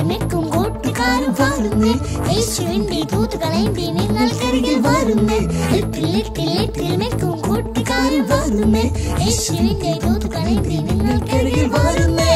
നിൽക്കും കൂട്ടുകാരും വരുന്നേ, യേശുവിന്റെ ദൂതുകളേന്തി നിങ്ങൾക്കരികിൽ വരുന്നേ. ലിറ്റിൽ നിൽക്കും കൂട്ടുകാരും വരുന്നേ, യേശുവിന്റെ ദൂതുകളേന്തി നിങ്ങൾക്കരികിൽ വരുന്നേ.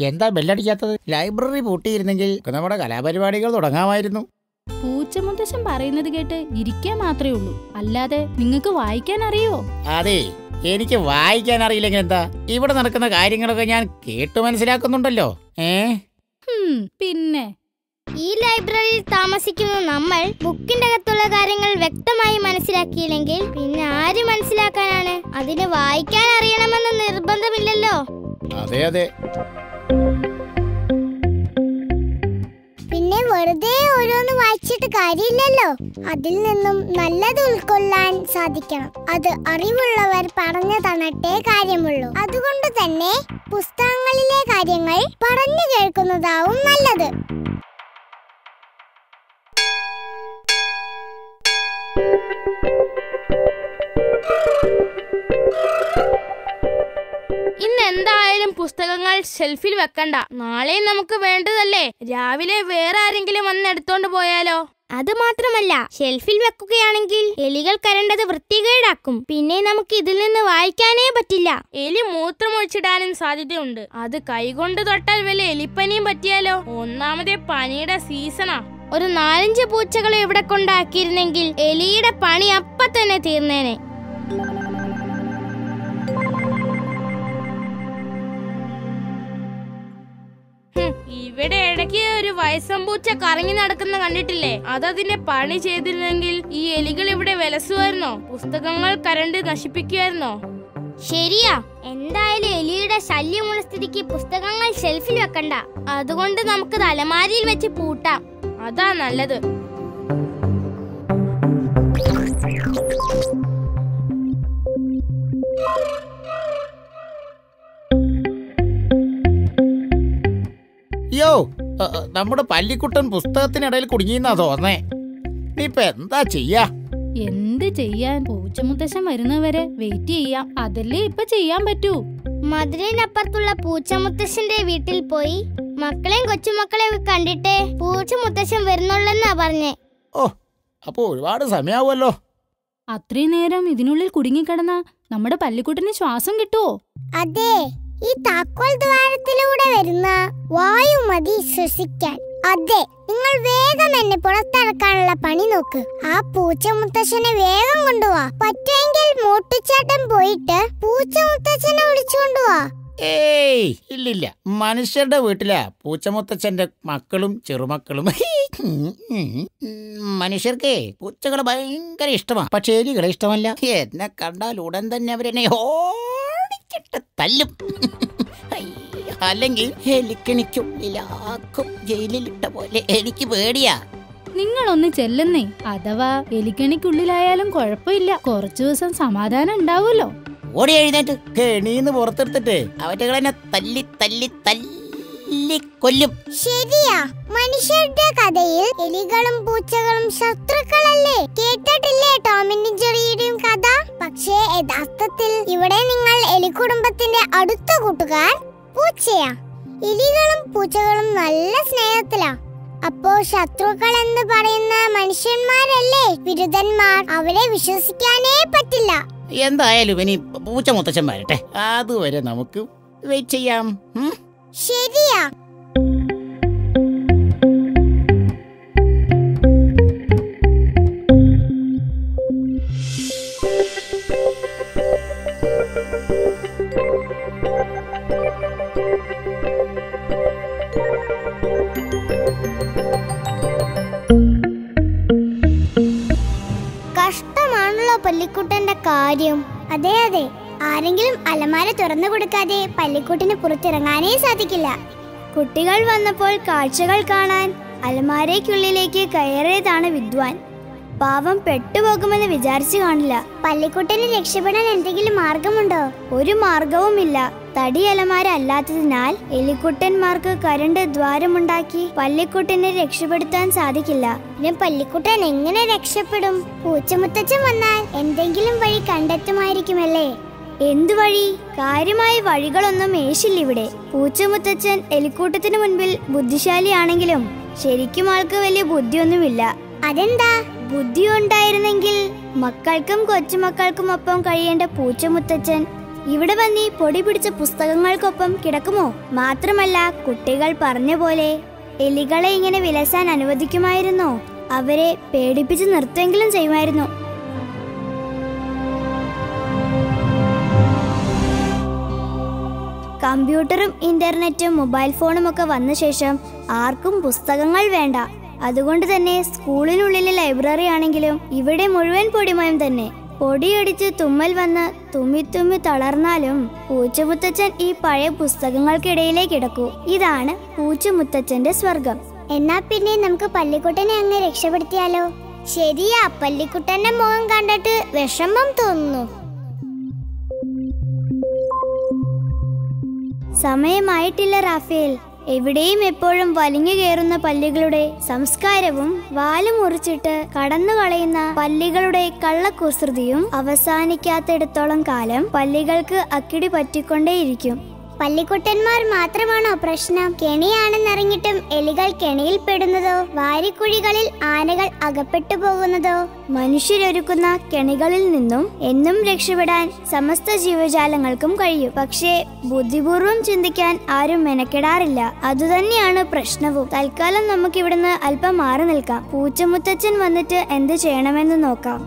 എന്താ ബെല്ലടിക്കാത്തത്? ലൈബ്രറി പൂട്ടിയിരുന്നെങ്കിൽ നമ്മുടെ കലാപരിപാടികൾ തുടങ്ങാമായിരുന്നു. പൂച്ചമുത്തശ്ശൻ പറയുന്നത് കേട്ട് ഇരിക്കാൻ മാത്രമേ ഉള്ളൂ, അല്ലാതെ നിങ്ങൾക്ക് വായിക്കാൻ അറിയോ? അതെ, എനിക്ക് വായിക്കാൻ അറിയില്ലെങ്കിൽ എന്താ, ഇവിടെ നടക്കുന്ന കാര്യങ്ങളൊക്കെ ഞാൻ കേട്ടു മനസ്സിലാക്കുന്നുണ്ടല്ലോ. പിന്നെ ഈ ലൈബ്രറിയിൽ താമസിക്കുന്ന നമ്മൾ ബുക്കിന്റെ അകത്തുള്ള കാര്യങ്ങൾ വ്യക്തമായി മനസ്സിലാക്കിയില്ലെങ്കിൽ പിന്നെ ആര് മനസ്സിലാക്കാനാണ്? അതിന് വായിക്കാൻ അറിയണമെന്ന് നിർബന്ധമില്ലല്ലോ. അതെ അതെ. പിന്നെ വെറുതെ ഓരോന്ന് വായിച്ചിട്ട് കാര്യമില്ലല്ലോ, അതിൽ നിന്നും നല്ലത് ഉൾക്കൊള്ളാൻ സാധിക്കണം. അത് അറിവുള്ളവർ പറഞ്ഞു തന്നിട്ടേ കാര്യമുള്ളൂ. അതുകൊണ്ട് തന്നെ പുസ്തകങ്ങളിലെ കാര്യങ്ങൾ പറഞ്ഞു കേൾക്കുന്നതാവും നല്ലത്. ഇന്ന് എന്തായാലും പുസ്തകങ്ങൾ ഷെൽഫിൽ വെക്കണ്ട, നാളെ നമുക്ക് വേണ്ടതല്ലേ. രാവിലെ വേറെ ആരെങ്കിലും വന്ന് എടുത്തോണ്ട് പോയാലോ? അത് മാത്രമല്ല, ഷെൽഫിൽ വെക്കുകയാണെങ്കിൽ എലികൾ കരണ്ടത് വൃത്തികേടാക്കും. പിന്നെ നമുക്ക് ഇതിൽ നിന്ന് വായിക്കാനേ പറ്റില്ല. എലി മൂത്രമൊഴിച്ചിടാനും സാധ്യതയുണ്ട്. അത് കൈകൊണ്ട് തൊട്ടാൽ വല്ല എലിപ്പനിയും പറ്റിയാലോ? ഒന്നാമതേ പനിയുടെ സീസണാ. ഒരു 4-5 പൂച്ചകളെ ഇവിടെ കൊണ്ടാക്കിയിരുന്നെങ്കിൽ എലിയുടെ പണി അപ്പ തന്നെ തീർന്നേനെ. ഇവിടെ ഇടയ്ക്ക് ഒരു വയസ്സമ്പൂച്ച കറങ്ങി നടക്കുന്ന കണ്ടിട്ടില്ലേ? അതതിന്റെ പണി ചെയ്തിരുന്നെങ്കിൽ ഈ എലികൾ ഇവിടെ വിലസുമായിരുന്നോ? പുസ്തകങ്ങൾ കരണ്ട് നശിപ്പിക്കുമായിരുന്നോ? ശരിയാ. എന്തായാലും എലിയുടെ ശല്യമുള്ള സ്ഥിതിക്ക് പുസ്തകങ്ങൾ ഷെൽഫിൽ വെക്കണ്ട. അതുകൊണ്ട് നമുക്ക് അലമാരിയിൽ വെച്ച് പൂട്ടാം. അതാ നല്ലത്. നമ്മുടെ പല്ലിക്കുട്ടൻ പുസ്തകത്തിനിടയിൽ കുടുങ്ങിയെന്നാ തോന്നേ. നീ ഇപ്പൊ എന്താ ചെയ്യാ? എന്ത് ചെയ്യാൻ? പൂച്ചമുത്തശ്ശൻ വരുന്നവരെ വെയിറ്റ് ചെയ്യാം. അതല്ലേ ഇപ്പൊ ചെയ്യാൻ പറ്റൂ. മധുരനപ്പുറത്തുള്ള പൂച്ചമുത്തശ്ശന്റെ വീട്ടിൽ പോയി മക്കളെയും കൊച്ചുമക്കളെയും കണ്ടിട്ട് പൂച്ചമുത്തശ്ശൻ വരുന്നുള്ളെന്നാ പറഞ്ഞേ. ഓ, അപ്പൊ ഒരുപാട് സമയാവുമല്ലോ. അത്രയും നേരം ഇതിനുള്ളിൽ കുടുങ്ങിക്കിടന്ന നമ്മുടെ പല്ലിക്കുട്ടന് ശ്വാസം കിട്ടുവോ? അതെ, ഈ താക്കോൽ ദ്വാരത്തിലൂടെ വരുന്ന വായു മതി ശ്വസിക്കാൻ. അതെ, നിങ്ങൾ വേഗം എന്നെ പുറത്തിറക്കാനുള്ള പണി നോക്ക്. ആ പൂച്ചമുത്തശ്ശനെ വേഗം കൊണ്ടുപോവാ. പറ്റുമെങ്കിൽ മോട്ടുചേട്ടൻ പോയിട്ട് പൂച്ചമുത്തശ്ശനെ വിളിച്ചുകൊണ്ടുപോവാ. ഏയ്, ഇല്ലില്ല. മനുഷ്യരുടെ വീട്ടിലാ പൂച്ചമുത്തച്ഛന്റെ മക്കളും ചെറുമക്കളും. മനുഷ്യർക്കേ പൂച്ചകളെ ഭയങ്കര ഇഷ്ടമാണ്, പക്ഷേ എലികളെ ഇഷ്ടമല്ല. എന്നെ കണ്ടാൽ ഉടൻ തന്നെ അവരെന്നെ ഓടിച്ചിട്ട് തല്ലും. അല്ലെങ്കിൽ എലിക്കണിക്കുള്ളിലാക്കും ജയിലിലിട്ട പോലെ. എനിക്ക് പേടിയാ. നിങ്ങളൊന്ന് ചെല്ലുന്നേ. അഥവാ എലിക്കണിക്കുള്ളിലായാലും കുഴപ്പമില്ല, കുറച്ചു ദിവസം സമാധാനം ഉണ്ടാവുമല്ലോ. ഓടി എഴുന്നേറ്റ് കെണീന്ന് പുറത്തെടുത്തിട്ട് അവറ്റകളെന്നെ തല്ലി തല്ലി തല്ലി കൊല്ലും. ശരിയാ, മനുഷ്യരുടെ കഥയിൽ എലികളും പൂച്ചകളും ശത്രുക്കളല്ലേ? കേട്ടിട്ടില്ലേ ടോമിന്റെയും ജെറിയുടെയും കഥ? പക്ഷേ യഥാർത്ഥത്തിൽ ഇവിടെ നിങ്ങൾ എലിക്കുടുംബത്തിന്റെ അടുത്ത കൂട്ടുകാർ പൂച്ചയാ. എലികളും പൂച്ചകളും നല്ല സ്നേഹത്തിലാ. അപ്പോ ശത്രുക്കൾ എന്ന് പറയുന്ന മനുഷ്യന്മാരല്ലേ വിരുദ്ധന്മാർ? അവരെ വിശ്വസിക്കാനേ പറ്റില്ല. എന്തായാലും ഇനി പൂച്ച മുത്തച്ഛൻ വരട്ടെ, അതുവരെ നമുക്ക് വെയിറ്റ് ചെയ്യാം. ശരിയാ. കഷ്ടമാണല്ലോ പല്ലിക്കുട്ടന്റെ കാര്യം. അതെ അതെ, ആരെങ്കിലും അലമാര തുറന്നു കൊടുക്കാതെ പല്ലിക്കുട്ടിന് പുറത്തിറങ്ങാനേ സാധിക്കില്ല. കുട്ടികൾ വന്നപ്പോൾ കാഴ്ചകൾ കാണാൻ അലമാരയ്ക്കുള്ളിലേക്ക് കയറിയതാണ് വിദ്വാൻ. പാവം പെട്ടുപോകുമെന്ന് വിചാരിച്ചു കാണില്ല. പല്ലിക്കുട്ടന് രക്ഷപ്പെടാൻ എന്തെങ്കിലും മാർഗമുണ്ടോ? ഒരു മാർഗവുമില്ല. തടി അലമാര അല്ലാത്തതിനാൽ എലിക്കുട്ടന്മാർക്ക് കരണ്ട് ദ്വാരമുണ്ടാക്കി പല്ലിക്കുട്ടനെ രക്ഷപ്പെടുത്താൻ സാധിക്കില്ല. പിന്നെ പല്ലിക്കുട്ടൻ എങ്ങനെ രക്ഷപ്പെടും? പൂച്ചമുത്തച്ഛൻ വന്നാൽ എന്തെങ്കിലും വഴി കണ്ടെത്തുമായിരിക്കുമല്ലേ? എന്തു വഴി? കാര്യമായ വഴികളൊന്നും ഏശില്ലിവിടെ. പൂച്ചമുത്തച്ഛൻ എലിക്കൂട്ടത്തിന് മുൻപിൽ ബുദ്ധിശാലിയാണെങ്കിലും ശരിക്കും ആൾക്ക് വലിയ ബുദ്ധിയൊന്നുമില്ല. അതെന്താ? ബുദ്ധി ഉണ്ടായിരുന്നെങ്കിൽ മക്കൾക്കും കൊച്ചുമക്കൾക്കും ഒപ്പം കഴിയേണ്ട പൂച്ചമുത്തച്ഛൻ ഇവിടെ വന്നീ പൊടി പിടിച്ച പുസ്തകങ്ങൾക്കൊപ്പം കിടക്കുമോ? മാത്രമല്ല, കുട്ടികൾ പറഞ്ഞ പോലെ എലികളെ ഇങ്ങനെ വിലസാൻ അനുവദിക്കുമായിരുന്നോ? അവരെ പേടിപ്പിച്ച് നിർത്തുമെങ്കിലും ചെയ്യുമായിരുന്നു. കമ്പ്യൂട്ടറും ഇന്റർനെറ്റും മൊബൈൽ ഫോണും ഒക്കെ വന്ന ശേഷം ആർക്കും പുസ്തകങ്ങൾ വേണ്ട. അതുകൊണ്ട് തന്നെ സ്കൂളിനുള്ളിലെ ലൈബ്രറി ആണെങ്കിലും ഇവിടെ മുഴുവൻ പൊടിമയം തന്നെ. പൊടിയടിച്ച് തുമ്മൽ വന്ന് തുമ്മി തുമ്മി തളർന്നാലും പൂച്ചമുത്തച്ഛൻ ഈ പഴയ പുസ്തകങ്ങൾക്കിടയിലേ കിടക്കൂ. ഇതാണ് പൂച്ചമുത്തച്ഛന്റെ സ്വർഗം. എന്നാ പിന്നെ നമുക്ക് പല്ലിക്കുട്ടനെ അങ്ങ് രക്ഷപ്പെടുത്തിയാലോ? ശരിയാ, പല്ലിക്കുട്ടന്റെ മുഖം കണ്ടിട്ട് വിഷമം തോന്നുന്നു. സമയമായിട്ടില്ല റാഫേൽ. എവിടെയും എപ്പോഴും വലിഞ്ഞു കയറുന്ന പല്ലികളുടെ സംസ്കാരവും വാല് മുറിച്ചിട്ട് കടന്നു കളയുന്ന പല്ലികളുടെ കള്ളക്കുസൃതിയും അവസാനിക്കാത്തിടത്തോളം കാലം പല്ലികൾക്ക് അക്കിടി പറ്റിക്കൊണ്ടേയിരിക്കും. പല്ലിക്കുട്ടന്മാർ മാത്രമാണോ പ്രശ്നം? കെണിയാണെന്നറിഞ്ഞിട്ടും എലികൾ കെണിയിൽ പെടുന്നതോ? വാരിക്കുഴികളിൽ ആനകൾ അകപ്പെട്ടു പോകുന്നതോ? മനുഷ്യരൊരുക്കുന്ന കെണികളിൽ നിന്നും എന്നും രക്ഷപ്പെടാൻ സമസ്ത ജീവജാലങ്ങൾക്കും കഴിയും. പക്ഷേ ബുദ്ധിപൂർവം ചിന്തിക്കാൻ ആരും മെനക്കെടാറില്ല. അതുതന്നെയാണ് പ്രശ്നവും. തൽക്കാലം നമുക്കിവിടുന്ന് അല്പം മാറി നിൽക്കാം. പൂച്ചമുത്തച്ഛൻ വന്നിട്ട് എന്ത് ചെയ്യണമെന്ന് നോക്കാം.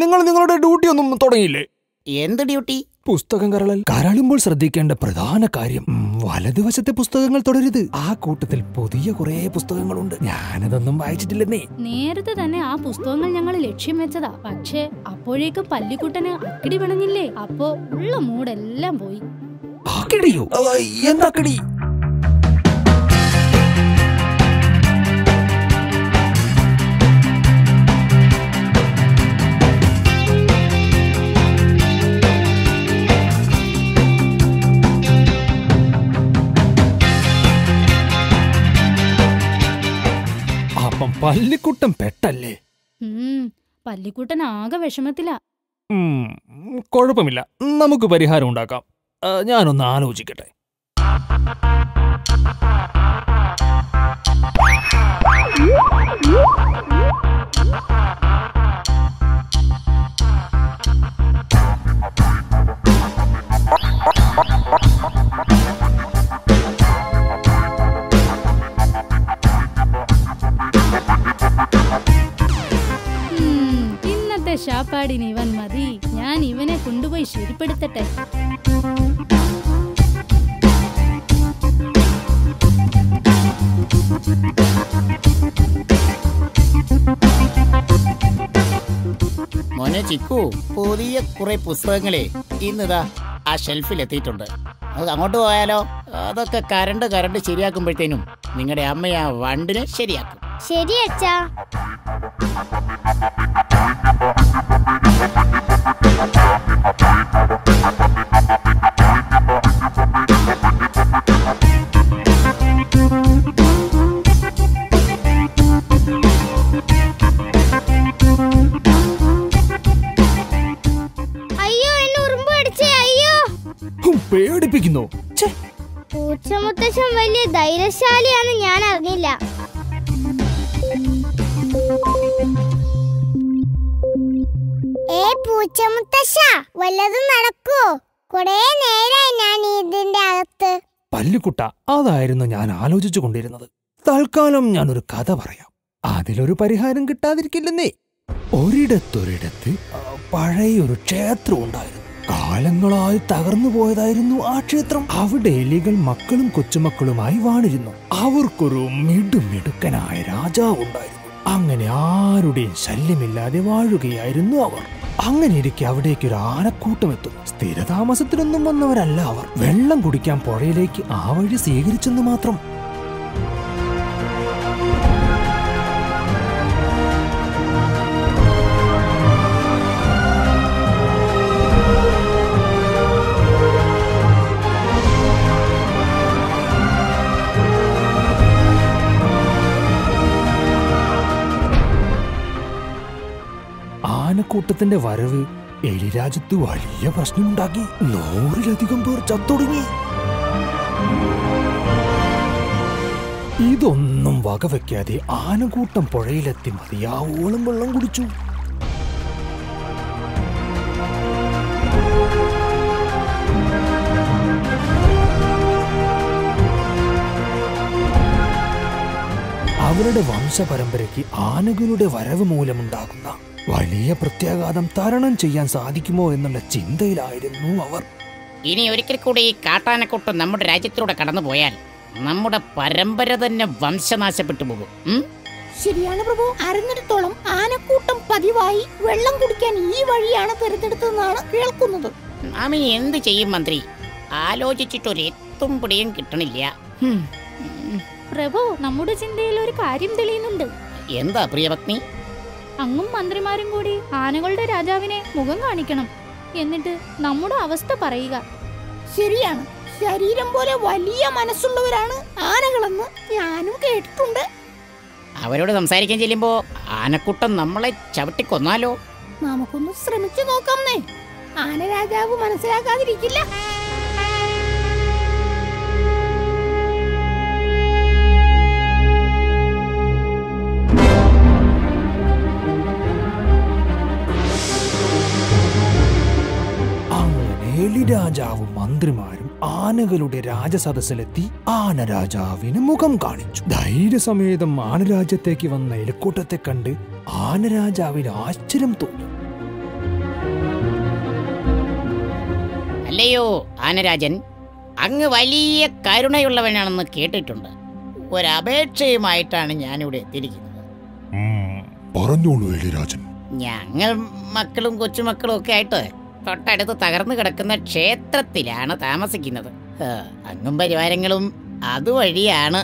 നിങ്ങൾ നിങ്ങളുടെ ഡ്യൂട്ടി ഒന്നും തുടങ്ങിയില്ലേ? എന്ത് ഡ്യൂട്ടി? പുസ്തകം കരളുമ്പോൾ ശ്രദ്ധിക്കേണ്ട പ്രധാന കാര്യം വലതുവശത്തെ പുസ്തകങ്ങൾ തുടരുത്. ആ കൂട്ടത്തിൽ പുതിയ കുറെ പുസ്തകങ്ങളുണ്ട്. ഞാനതൊന്നും വായിച്ചിട്ടില്ലെന്നേ. നേരത്തെ തന്നെ ആ പുസ്തകങ്ങൾ ഞങ്ങൾ ലക്ഷ്യം വെച്ചതാ. പക്ഷേ അപ്പോഴേക്കും പല്ലിക്കുട്ടന് അക്കിടി പിണഞ്ഞില്ലേ. അപ്പോ ഉള്ള മൂടെല്ലാം പോയി. അക്കിടിയോ? എന്താക്കടി? പല്ലിക്കുട്ടൻ പെട്ടല്ലേ? പല്ലിക്കുട്ടൻ ആകെ വിഷമത്തിലാ. കുഴപ്പമില്ല, നമുക്ക് പരിഹാരം ഉണ്ടാക്കാം. ഞാനൊന്ന് ആലോചിക്കട്ടെ. ഇന്നത്തെ ശാപ്പാടിന് ഇവൻ മതി. ഞാൻ ഇവനെ കൊണ്ടുപോയി ശരിപ്പെടുത്തട്ടെ. മോനെ ചിക്കു, പുതിയ കുറെ പുസ്തകങ്ങളെ ഇന്നിതാ ആ ഷെൽഫിലെത്തിയിട്ടുണ്ട്. അത് അങ്ങോട്ട് പോയാലോ? അതൊക്കെ കരണ്ട് ശരിയാക്കുമ്പോഴത്തേനും നിങ്ങളുടെ അമ്മ ആ വണ്ടിനെ ശരിയാക്കും. ശരി അച്ഛാ. പേടിപ്പിക്കുന്നു. പൂച്ചമുത്തശ്ശൻ വലിയ ധൈര്യശാലിയാണെന്ന് ഞാൻ അറിഞ്ഞില്ല. പൂച്ചമുത്തശ്ശ, വല്ലതും നടക്കോ? കുറെ നേരായി ഞാൻ ഇതിന്റെ അകത്ത്. പല്ലിക്കുട്ട, അതായിരുന്നു ഞാൻ ആലോചിച്ചു കൊണ്ടിരുന്നത്. തൽക്കാലം ഞാനൊരു കഥ പറയാം. അതിലൊരു പരിഹാരം കിട്ടാതിരിക്കില്ലെന്നേ. ഒരിടത്തൊരിടത്ത് പഴയൊരു ക്ഷേത്രം ഉണ്ടായിരുന്നു. കാലങ്ങളായി തകർന്നു പോയതായിരുന്നു ആ ക്ഷേത്രം. അവിടെ എലികൾ മക്കളും കൊച്ചുമക്കളുമായി വാണിരുന്നു. അവർക്കൊരു മിടുക്കനായ രാജാവ് ഉണ്ടായിരുന്നു. അങ്ങനെ ആരുടെയും ശല്യമില്ലാതെ വാഴുകയായിരുന്നു അവർ. അങ്ങനെ ഇരിക്കെ അവിടേക്ക് ഒരു ആനക്കൂട്ടം എത്തുന്നു. സ്ഥിരതാമസത്തിനൊന്നും വന്നവരല്ല അവർ. വെള്ളം കുടിക്കാൻ പുഴയിലേക്ക് ആ വഴി സ്വീകരിച്ചെന്ന് മാത്രം. ആനക്കൂട്ടത്തിന്റെ വരവ് എലിരാജ്യത്ത് വലിയ പ്രശ്നമുണ്ടാക്കി. 100-ലധികം പേർ ചത്തൊടുങ്ങി. ഇതൊന്നും വകവെക്കാതെ ആനക്കൂട്ടം പുഴയിലെത്തി മതിയാവോളം വെള്ളം കുടിച്ചു. അവരുടെ വംശപരമ്പരയ്ക്ക് ആനകളുടെ വരവ് മൂലമുണ്ടാകുന്ന വലിയ പ്രത്യാഘാതം തരണം ചെയ്യാൻ സാധിക്കുമോ എന്നുള്ള ചിന്തയിലായിരുന്നു അവർ. ഇനി ഒരിക്കൽ കൂടി ഈ കാട്ടാനക്കൂട്ടം നമ്മുടെ രാജ്യത്തിലൂടെ കടന്നു പോയാൽ നമ്മുടെ പരമ്പര തന്നെ വംശനാശപ്പെട്ടു പോകും. ശരിയാണ് പ്രഭു. അറിഞ്ഞിടത്തോളം ആനക്കൂട്ടം പതിവായി വെള്ളം കുടിക്കാൻ ഈ വഴിയാണ് തിരഞ്ഞെടുത്തതെന്നാണ് കേൾക്കുന്നത്. നാം ഇനി എന്ത് ചെയ്യും മന്ത്രി? ആലോചിച്ചിട്ടൊരു എത്തും പിടിയും കിട്ടണില്ല. പ്രഭു, നമ്മുടെ ചിന്തയിൽ ഒരു കാര്യം തെളിയുന്നുണ്ട്. എന്താ പ്രിയപത്നി? അങ്ങും മന്ത്രിമാരും കൂടി ആനകളുടെ രാജാവിനെ മുഖം കാണിക്കണം. എന്നിട്ട് നമ്മുടെ അവസ്ഥ പറയുക. ശരിയാണ്. ശരീരം പോലെ വലിയ മനസ്സുള്ളവരാണ് ആനകളെന്ന് ഞാനും കേട്ടിട്ടുണ്ട്. അവരോട് സംസാരിക്കാൻ ചെല്ലുമ്പോ ആനക്കൂട്ടം നമ്മളെ ചവിട്ടിക്കൊന്നാലോ? നമുക്കൊന്ന് ശ്രമിച്ചു നോക്കാംന്നേ. ആന രാജാവ് മനസ്സിലാക്കാതിരിക്കില്ല. രാജാവും മന്ത്രിമാരും ആനകളുടെ രാജസദസ്സിലെത്തി ആനരാജാവിന് മുഖം കാണിച്ചു. ധൈര്യസമേതം ആനരാജ്യത്തേക്ക് വന്ന എലിക്കൂട്ടത്തെ കണ്ട് ആനരാജാവിന് ആശ്ചര്യം തോന്നി. അല്ലയോ ആനരാജൻ, അങ്ങ് വലിയ കരുണയുള്ളവനാണെന്ന് കേട്ടിട്ടുണ്ട്. ഒരപേക്ഷയുമായിട്ടാണ് ഞാനിവിടെ എത്തിയിരിക്കുന്നത്. പറഞ്ഞോളൂ എലിരാജൻ. ഞങ്ങൾ മക്കളും കൊച്ചുമക്കളും ഒക്കെ ആയിട്ട് തൊട്ടടുത്ത് തകർന്നു കിടക്കുന്ന ക്ഷേത്രത്തിലാണ് താമസിക്കുന്നത്. അങ്ങും പരിവാരങ്ങളും അതുവഴിയാണ്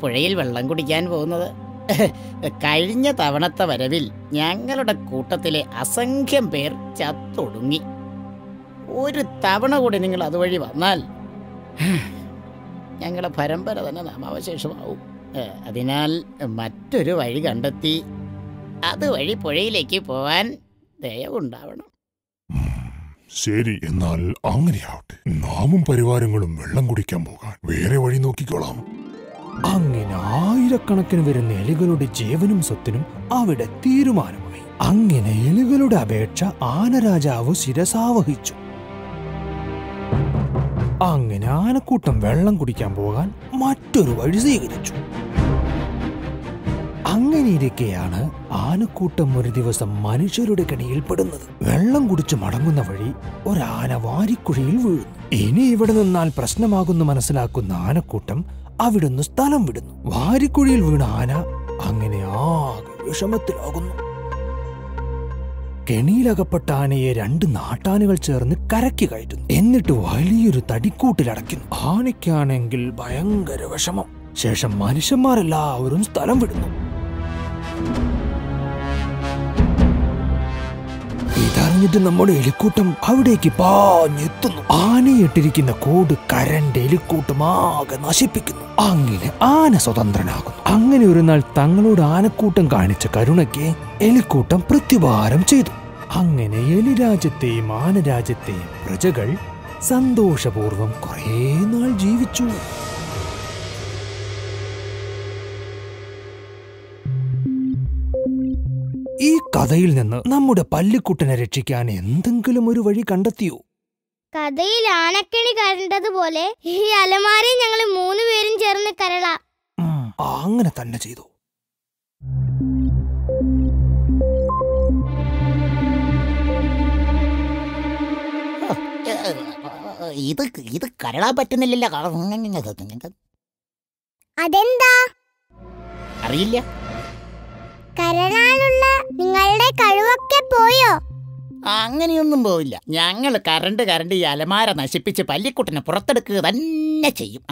പുഴയിൽ വെള്ളം കുടിക്കാൻ പോകുന്നത്. കഴിഞ്ഞ തവണത്തെ വരവിൽ ഞങ്ങളുടെ കൂട്ടത്തിലെ അസംഖ്യം പേർ ചത്തൊടുങ്ങി. ഒരു തവണ കൂടി നിങ്ങൾ അതുവഴി വന്നാൽ ഞങ്ങളുടെ പരമ്പര തന്നെ നാമാവശേഷമാവും. അതിനാൽ മറ്റൊരു വഴി കണ്ടെത്തി അതുവഴി പുഴയിലേക്ക് പോവാൻ ദയവുണ്ടാവണം. ശരി, എന്നാൽ അങ്ങനെയാവട്ടെ. നാമും പരിവാരങ്ങളും വെള്ളം കുടിക്കാൻ പോകാൻ വേറെ വഴി നോക്കിക്കോളാം. അങ്ങനെ ആയിരക്കണക്കിന് വരുന്ന എലികളുടെ ജീവനും സ്വത്തിനും അവിടെ തീരുമാനമായി. അങ്ങനെ എലികളുടെ അപേക്ഷ ആനരാജാവ് ശിരസാവഹിച്ചു. അങ്ങനെ ആനക്കൂട്ടം വെള്ളം കുടിക്കാൻ പോകാൻ മറ്റൊരു വഴി സ്വീകരിച്ചു. അങ്ങനെയിരിക്കെയാണ് ആനക്കൂട്ടം ഒരു ദിവസം മനുഷ്യരുടെ കെണിയിൽപ്പെടുന്നത്. വെള്ളം കുടിച്ച് മടങ്ങുന്ന വഴി ഒരാന വാരിക്കുഴിയിൽ വീഴുന്നു. ഇനി ഇവിടെ നിന്നാൽ പ്രശ്നമാകുന്നു മനസ്സിലാക്കുന്ന ആനക്കൂട്ടം അവിടുന്ന് സ്ഥലം വിടുന്നു. വാരിക്കുഴിയിൽ വീണ ആന അങ്ങനെ ആകെ വിഷമത്തിലാകുന്നു. കെണിയിലകപ്പെട്ട ആനയെ 2 നാട്ടാനകൾ ചേർന്ന് കരയ്ക്ക് കയറ്റുന്നു. എന്നിട്ട് വലിയൊരു തടിക്കൂട്ടിലടയ്ക്കുന്നു. ആനയ്ക്കാണെങ്കിൽ ഭയങ്കര വിഷമം. ശേഷം മനുഷ്യന്മാരെല്ലാവരും സ്ഥലം വിടുന്നു. ഇതറിഞ്ഞിട്ട് നമ്മുടെ എലിക്കൂട്ടം അവിടേക്ക് പാഞ്ഞെത്തുന്നു. ആനയിട്ടിരിക്കുന്ന കൂട് കരണ്ട് എലിക്കൂട്ടമാകെ നശിപ്പിക്കുന്നു. അങ്ങനെ ആന സ്വതന്ത്രനാകുന്നു. അങ്ങനെ ഒരു നാൾ തങ്ങളോട് ആനക്കൂട്ടം കാണിച്ച കരുണയ്ക്ക് എലിക്കൂട്ടം പ്രത്യുപകാരം ചെയ്തു. അങ്ങനെ എലിരാജ്യത്തെയും ആനരാജ്യത്തെയും പ്രജകൾ സന്തോഷപൂർവം കുറേ നാൾ ജീവിച്ചു. ഈ കഥയിൽ നിന്ന് നമ്മുടെ പല്ലിക്കുട്ടനെ രക്ഷിക്കാൻ എന്തെങ്കിലും ഒരു വഴി കണ്ടെത്തിയോ? കഥയിൽ ആനക്കണി കരണ്ടതുപോലെ ഈ അലമാരയിൽ ഞങ്ങൾ 3 പേരും ചേർന്ന് കരളാം. അങ്ങനെ തന്നെ ചെയ്തു. ഇത് കരളാൻ പറ്റുന്നില്ലല്ലോ. അതെന്താ അറിയില്ല. കരളാനുള്ള നിങ്ങളുടെ കഴിവൊക്കെ പോയോ? അങ്ങനെയൊന്നും പോവില്ല. ഞങ്ങൾ കരണ്ട് ഈ അലമാര നശിപ്പിച്ച് പല്ലിക്കുട്ടനെ പുറത്തെടുക്കുക തന്നെ ചെയ്യും.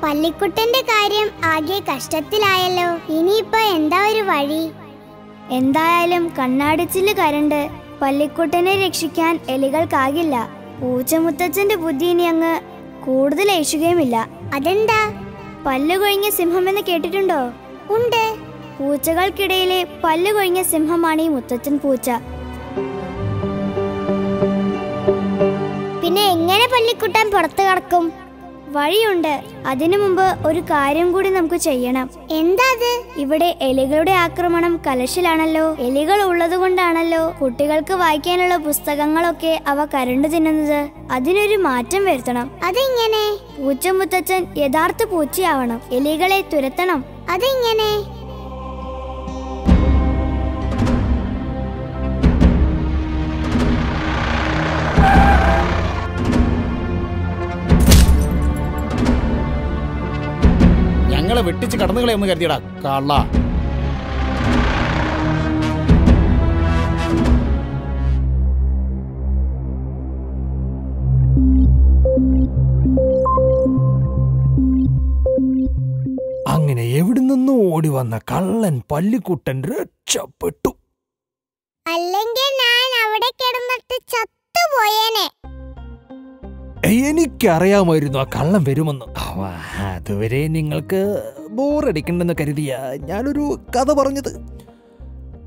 പല്ലിക്കുട്ടന്റെ കാര്യം ആകെ കഷ്ടത്തിലായല്ലോ. ഇനിയിപ്പോ എന്താ ഒരു വഴി? എന്തായാലും കണ്ണാടിച്ചില് കരണ്ട് പല്ലിക്കുട്ടനെ രക്ഷിക്കാൻ എലികൾക്കാകില്ല. പൂച്ചമുത്തച്ഛന്റെ ബുദ്ധി ഇനി അങ്ങ് കൂടുതൽ ഏശുകയുമില്ല. അതെന്താ? പല്ലുകൊഴിഞ്ഞ സിംഹം എന്ന് കേട്ടിട്ടുണ്ടോ? ഉണ്ട്. പൂച്ചകൾക്കിടയിലെ പല്ലുകൊഴിഞ്ഞ സിംഹമാണ് ഈ മുത്തച്ഛൻ പൂച്ച. പിന്നെ എങ്ങനെ പല്ലിക്കുട്ടൻ പുറത്തു കടക്കും? വഴിയുണ്ട്. അതിനു മുമ്പ് ഒരു കാര്യം കൂടി നമുക്ക് ചെയ്യണം. എന്താ അത്? ഇവിടെ എലികളുടെ ആക്രമണം കലശലാണല്ലോ. എലികൾ ഉള്ളതുകൊണ്ടാണല്ലോ കുട്ടികൾക്ക് വായിക്കാനുള്ള പുസ്തകങ്ങളൊക്കെ അവ കരണ്ടു തിന്നുന്നത്. അതിനൊരു മാറ്റം വരുത്തണം. അതെങ്ങനെ? പൂച്ചമുത്തച്ഛൻ യഥാർത്ഥ പൂച്ചയാവണം. എലികളെ തുരത്തണം. അതെങ്ങനെ? ഞങ്ങളെ വെട്ടിച്ച് കടന്നുകളെ ഒന്ന് കരുതിയടാ കള്ള. അങ്ങനെ എവിടെ നിന്നോ ഓടി വന്ന കള്ളൻ പല്ലിക്കുട്ടൻ രക്ഷപ്പെട്ടു. അല്ലെങ്കിൽ ഞാൻ അവിടെ കിടന്നിട്ട് ചത്തുപോയേനെ. എനിക്കറിയാമായിരുന്നു ആ കള്ളം വരുമെന്ന്. അതുവരെ നിങ്ങൾക്ക് ബോറടിക്കണ്ടെന്ന് കരുതിയ ഞാനൊരു കഥ പറഞ്ഞത്.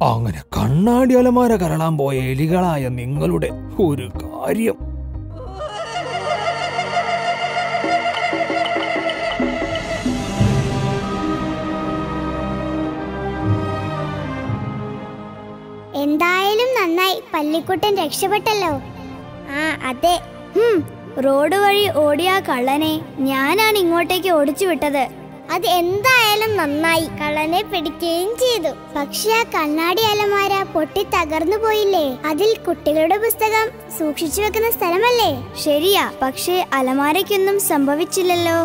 അങ്ങനെ കണ്ണാടി അലമാര കരളാൻ പോയ എലികളായ നിങ്ങളുടെ ഒരു കാര്യം. എന്തായാലും നന്നായി, പല്ലിക്കുട്ടൻ രക്ഷപ്പെട്ടല്ലോ. അതെ. റോഡ് വഴി ഓടിയ കള്ളനെ ഞാനാണ് ഇങ്ങോട്ടേക്ക് ഓടിച്ചു വിട്ടത്. അത് എന്തായാലും നന്നായി. കള്ളനെ പിടിക്കുകയും ചെയ്തു. പക്ഷെ ആ കണ്ണാടി അലമാര പൊട്ടി തകർന്നു പോയില്ലേ? അതിൽ കുട്ടികളുടെ പുസ്തകം സൂക്ഷിച്ചു വെക്കുന്ന സ്ഥലമല്ലേ? ശരിയാ, പക്ഷേ അലമാരയ്ക്കൊന്നും സംഭവിച്ചില്ലല്ലോ.